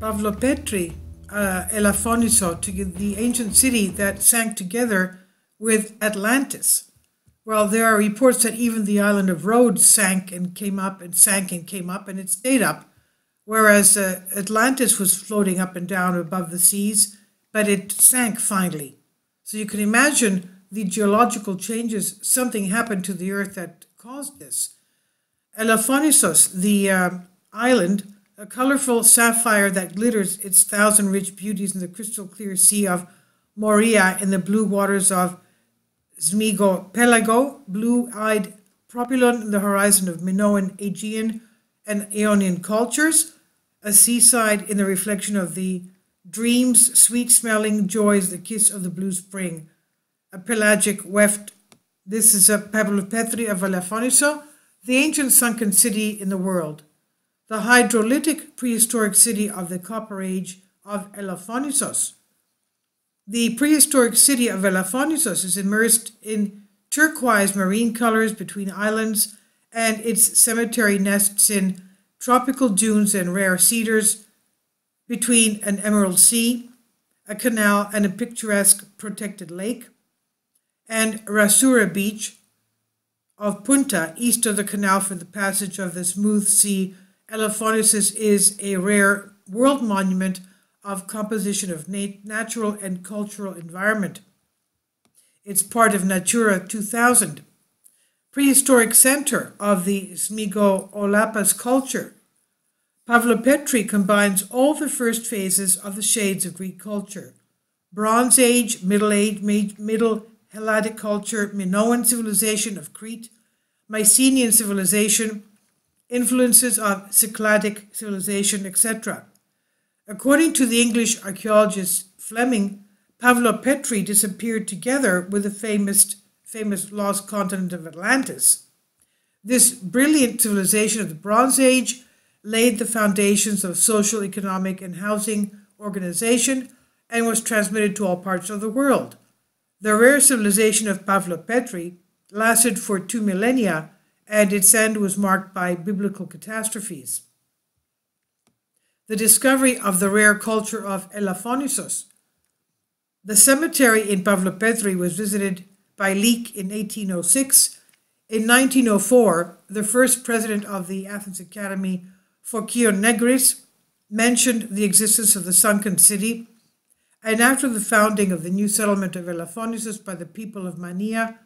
Pavlopetri, elafoniso, to the ancient city that sank together with Atlantis. Well, there are reports that even the island of Rhodes sank and came up and sank and came up and it stayed up, whereas Atlantis was floating up and down above the seas, but it sank finally. So you can imagine the geological changes. Something happened to the earth that caused this. Elafonisos, the island, a colorful sapphire that glitters its thousand rich beauties in the crystal clear sea of Moria in the blue waters of Zmigo Pelago, blue-eyed Propylon in the horizon of Minoan, Aegean, and Aeonian cultures, a seaside in the reflection of the dreams, sweet-smelling joys, the kiss of the blue spring, a pelagic weft. This is a Pavlopetri of Elafoniso, the ancient sunken city in the world, the hydrolytic prehistoric city of the Copper Age of Elafonisos. The prehistoric city of Elafonisos is immersed in turquoise marine colors between islands, and its cemetery nests in tropical dunes and rare cedars between an emerald sea, a canal, and a picturesque protected lake, and Rasura Beach of Punta, east of the canal for the passage of the smooth sea. Elafonisos is a rare world monument of composition of natural and cultural environment. It's part of Natura 2000, prehistoric center of the Zmigo-Olapas culture. Pavlopetri combines all the first phases of the shades of Greek culture: Bronze Age, Middle Helladic culture, Minoan civilization of Crete, Mycenaean civilization, influences of Cycladic civilization, etc. According to the English archaeologist Fleming, Pavlopetri disappeared together with the famous lost continent of Atlantis. This brilliant civilization of the Bronze Age laid the foundations of social, economic, and housing organization and was transmitted to all parts of the world. The rare civilization of Pavlopetri lasted for 2 millennia, and its end was marked by biblical catastrophes. The discovery of the rare culture of Elafonisos. The cemetery in Pavlopetri was visited by Leake in 1806. In 1904, the first president of the Athens Academy, Phokion Negris, mentioned the existence of the sunken city, and after the founding of the new settlement of Elafonisos by the people of Mania,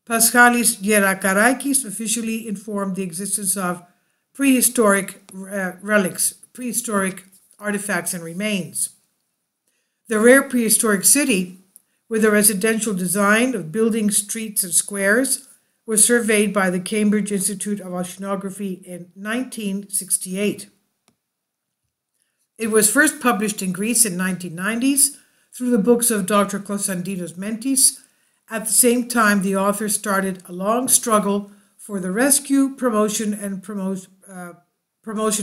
Paschalis Gerakarakis officially informed the existence of prehistoric relics, prehistoric artifacts and remains. The rare prehistoric city, with a residential design of buildings, streets, and squares, was surveyed by the Cambridge Institute of Oceanography in 1968. It was first published in Greece in 1990s through the books of Dr. Konstantinos Mentis. At the same time, the author started a long struggle for the rescue, promotion, and promotion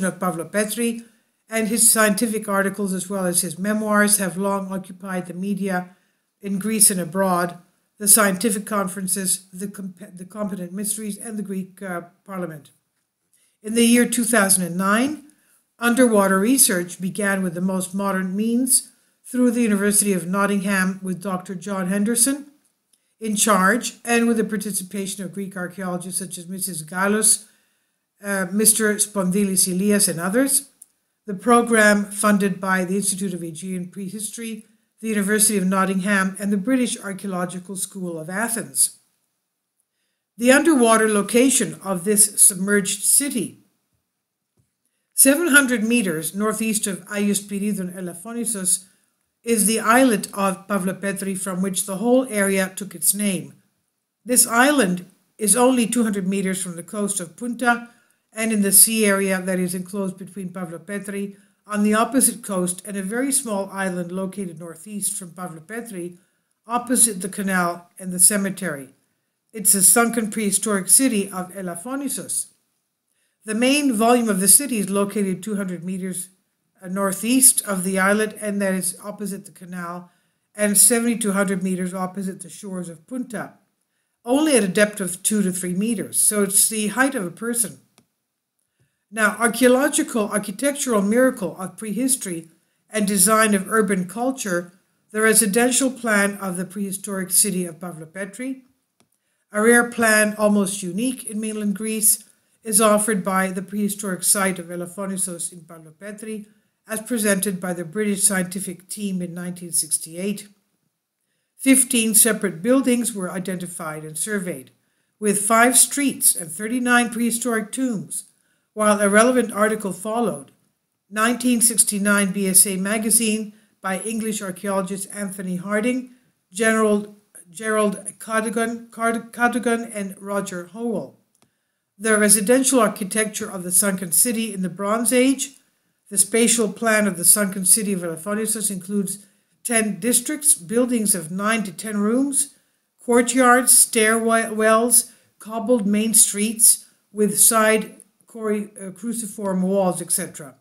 of Pavlopetri, and his scientific articles as well as his memoirs have long occupied the media in Greece and abroad, the scientific conferences, the competent mysteries, and the Greek parliament. In the year 2009, underwater research began with the most modern means through the University of Nottingham with Dr. John Henderson in charge, and with the participation of Greek archaeologists such as Mrs. Gallos, Mr. Spondilis Elias, and others. The program, funded by the Institute of Aegean Prehistory, the University of Nottingham, and the British Archaeological School of Athens. The underwater location of this submerged city, 700 meters northeast of Agios Piridon Elafonisos, is the islet of Pavlopetri from which the whole area took its name. This island is only 200 meters from the coast of Punta and in the sea area that is enclosed between Pavlopetri on the opposite coast and a very small island located northeast from Pavlopetri opposite the canal and the cemetery. It's a sunken prehistoric city of Elafonisos. The main volume of the city is located 200 meters northeast of the islet, and that is opposite the canal, and 70 to 100 meters opposite the shores of Punta, only at a depth of 2 to 3 meters, so it's the height of a person. Now, architectural miracle of prehistory and design of urban culture, the residential plan of the prehistoric city of Pavlopetri, a rare plan almost unique in mainland Greece, is offered by the prehistoric site of Elafonisos in Pavlopetri, as presented by the British scientific team in 1968. 15 separate buildings were identified and surveyed, with 5 streets and 39 prehistoric tombs, while a relevant article followed. 1969 BSA magazine by English archaeologist Anthony Harding, Gerald Cadogan and Roger Howell. The residential architecture of the sunken city in the Bronze Age. The spatial plan of the sunken city of Elafonisos includes 10 districts, buildings of 9 to 10 rooms, courtyards, stairwells, cobbled main streets with side cruciform walls, etc.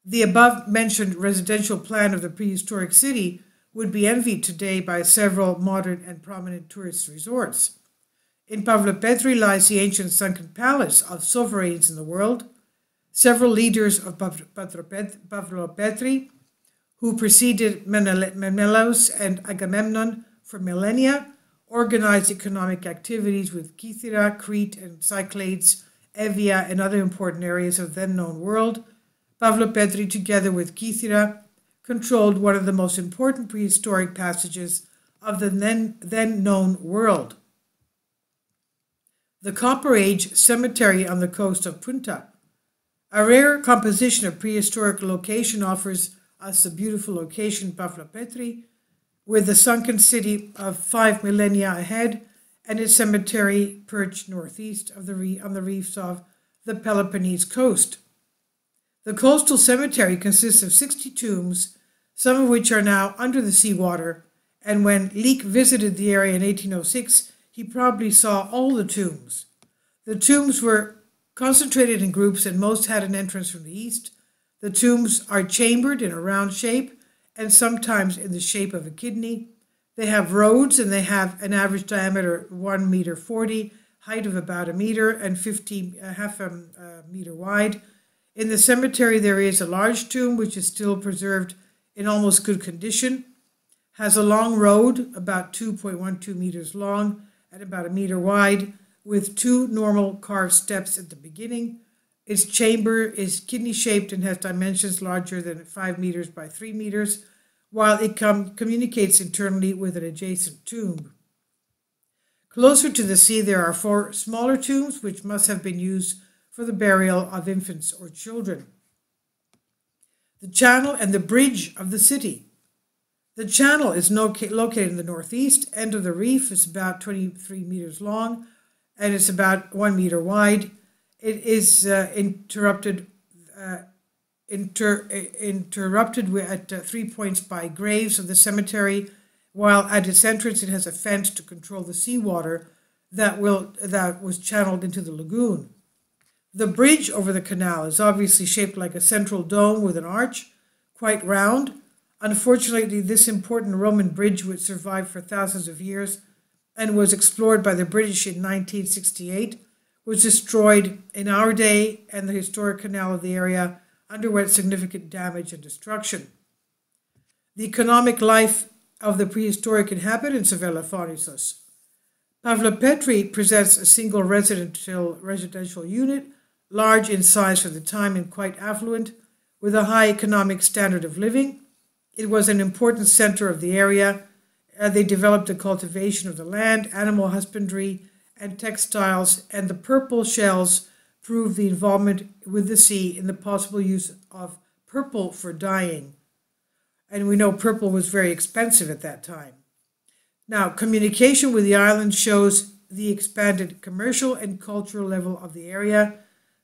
The above-mentioned residential plan of the prehistoric city would be envied today by several modern and prominent tourist resorts. In Pavlopetri lies the ancient sunken palace of sovereigns in the world. Several leaders of Pavlopetri, who preceded Menelaus and Agamemnon for millennia, organized economic activities with Kythera, Crete, and Cyclades, Evia, and other important areas of the then-known world. Pavlopetri, together with Kythera, controlled one of the most important prehistoric passages of the then-known world. The Copper Age cemetery on the coast of Punta. A rare composition of prehistoric location offers us a beautiful location, Pavlopetri, with the sunken city of 5 millennia ahead and its cemetery perched northeast of on the reefs of the Peloponnese coast. The coastal cemetery consists of 60 tombs, some of which are now under the seawater, and when Leake visited the area in 1806, he probably saw all the tombs. The tombs were concentrated in groups and most had an entrance from the east. The tombs are chambered in a round shape and sometimes in the shape of a kidney. They have roads and they have an average diameter 1 meter 40, height of about a meter and half a meter wide. In the cemetery there is a large tomb which is still preserved in almost good condition, has a long road about 2.12 meters long and about a meter wide, with 2 normal carved steps at the beginning. Its chamber is kidney-shaped and has dimensions larger than 5 meters by 3 meters, while it communicates internally with an adjacent tomb. Closer to the sea there are 4 smaller tombs which must have been used for the burial of infants or children. The channel and the bridge of the city. The channel is located in the northeast end of the reef. It's about 23 meters long and it's about 1 meter wide. It is interrupted at 3 points by graves of the cemetery, while at its entrance it has a fence to control the seawater that was channeled into the lagoon. The bridge over the canal is obviously shaped like a central dome with an arch, quite round. Unfortunately, this important Roman bridge, which survived for thousands of years and was explored by the British in 1968, was destroyed in our day, and the historic canal of the area underwent significant damage and destruction. The economic life of the prehistoric inhabitants of Elafonisos. Pavlopetri presents a single residential unit, large in size for the time and quite affluent, with a high economic standard of living. It was an important center of the area. They developed the cultivation of the land, animal husbandry, and textiles, and the purple shells proved the involvement with the sea in the possible use of purple for dyeing. And we know purple was very expensive at that time. Now, communication with the island shows the expanded commercial and cultural level of the area.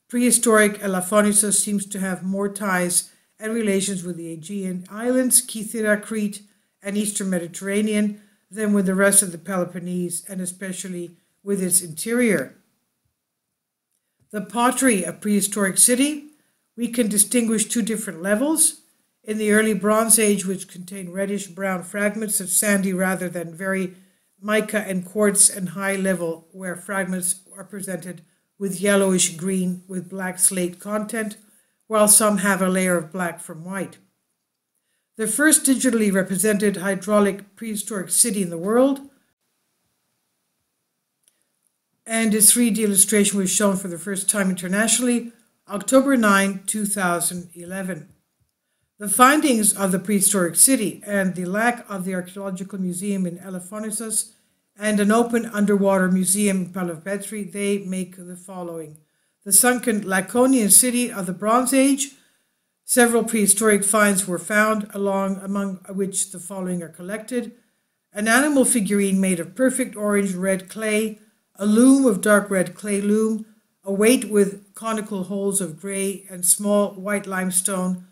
Prehistoric Elafonisos seems to have more ties and relations with the Aegean Islands, Kythera, Crete, and Eastern Mediterranean than with the rest of the Peloponnese, and especially with its interior. The pottery of prehistoric city, we can distinguish 2 different levels. In the early Bronze Age, which contain reddish-brown fragments of sandy rather than very mica and quartz, and high level, where fragments are presented with yellowish green with black slate content, while some have a layer of black from white. The first digitally represented hydraulic prehistoric city in the world, and its 3D illustration was shown for the first time internationally, October 9, 2011. The findings of the prehistoric city and the lack of the archaeological museum in Elafonisos and an open underwater museum in Pavlopetri, they make the following. The sunken Laconian city of the Bronze Age. Several prehistoric finds were found, among which the following are collected. An animal figurine made of perfect orange-red clay, a loom of dark red clay loom, a weight with conical holes of grey and small white limestone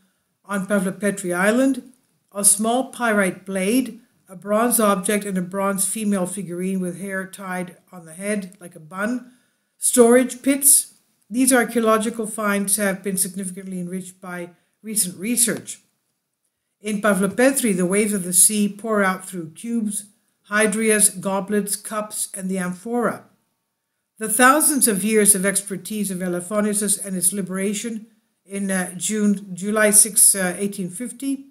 on Pavlopetri Island, a small pyrite blade, a bronze object and a bronze female figurine with hair tied on the head like a bun, storage pits. These archaeological finds have been significantly enriched by recent research. In Pavlopetri, the waves of the sea pour out through cubes, hydrias, goblets, cups, and the amphora. The thousands of years of expertise of Elafonisos and its liberation in July 6, 1850,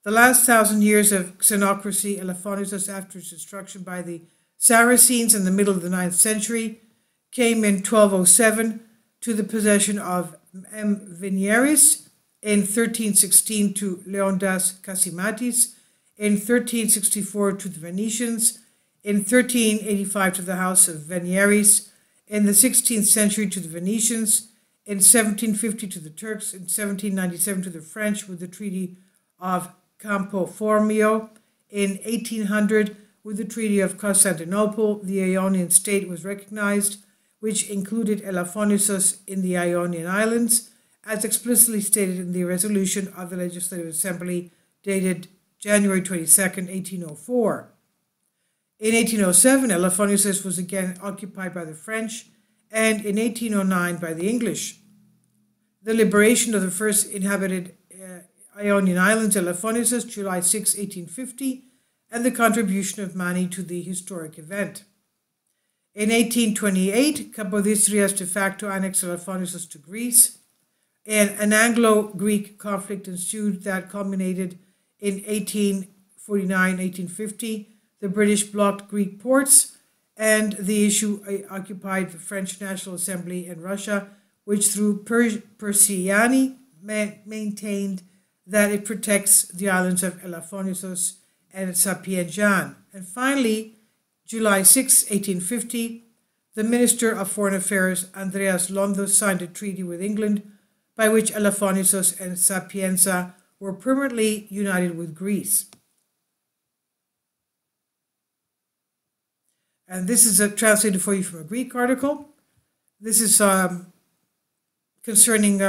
the last 1,000 years of xenocracy Elafonisos after its destruction by the Saracens in the middle of the 9th century, came in 1207 to the possession of M. Vinieris, in 1316 to Leondas Casimatis, in 1364 to the Venetians, in 1385 to the House of Vinieris, in the 16th century to the Venetians, in 1750 to the Turks, in 1797 to the French with the Treaty of Campo Formio, in 1800 with the Treaty of Constantinople, the Ionian state was recognized, which included Elafonisos in the Ionian Islands, as explicitly stated in the resolution of the Legislative Assembly dated January 22, 1804. In 1807, Elafonisos was again occupied by the French, and in 1809 by the English. The liberation of the first inhabited Ionian Islands, Elafonisos, July 6, 1850, and the contribution of Mani to the historic event. In 1828, Capodistria de facto annexed Elafonisos to Greece, and an Anglo-Greek conflict ensued that culminated in 1849-1850. The British blocked Greek ports, and the issue occupied the French National Assembly in Russia, which through Persiani maintained that it protects the islands of Elafonisos and Sapienjan. And finally, July 6, 1850, the Minister of Foreign Affairs, Andreas Londos, signed a treaty with England by which Elafonisos and Sapienza were permanently united with Greece. And this is translated for you from a Greek article. This is concerning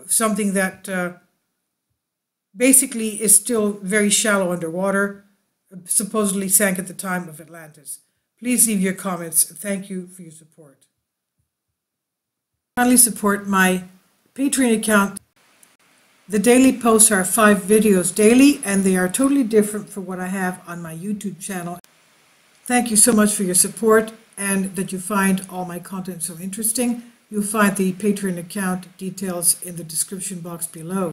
something that basically is still very shallow underwater, supposedly sank at the time of Atlantis. Please leave your comments. Thank you for your support. Kindly support my Patreon account. The daily posts are 5 videos daily, and they are totally different from what I have on my YouTube channel. Thank you so much for your support and that you find all my content so interesting. You'll find the Patreon account details in the description box below.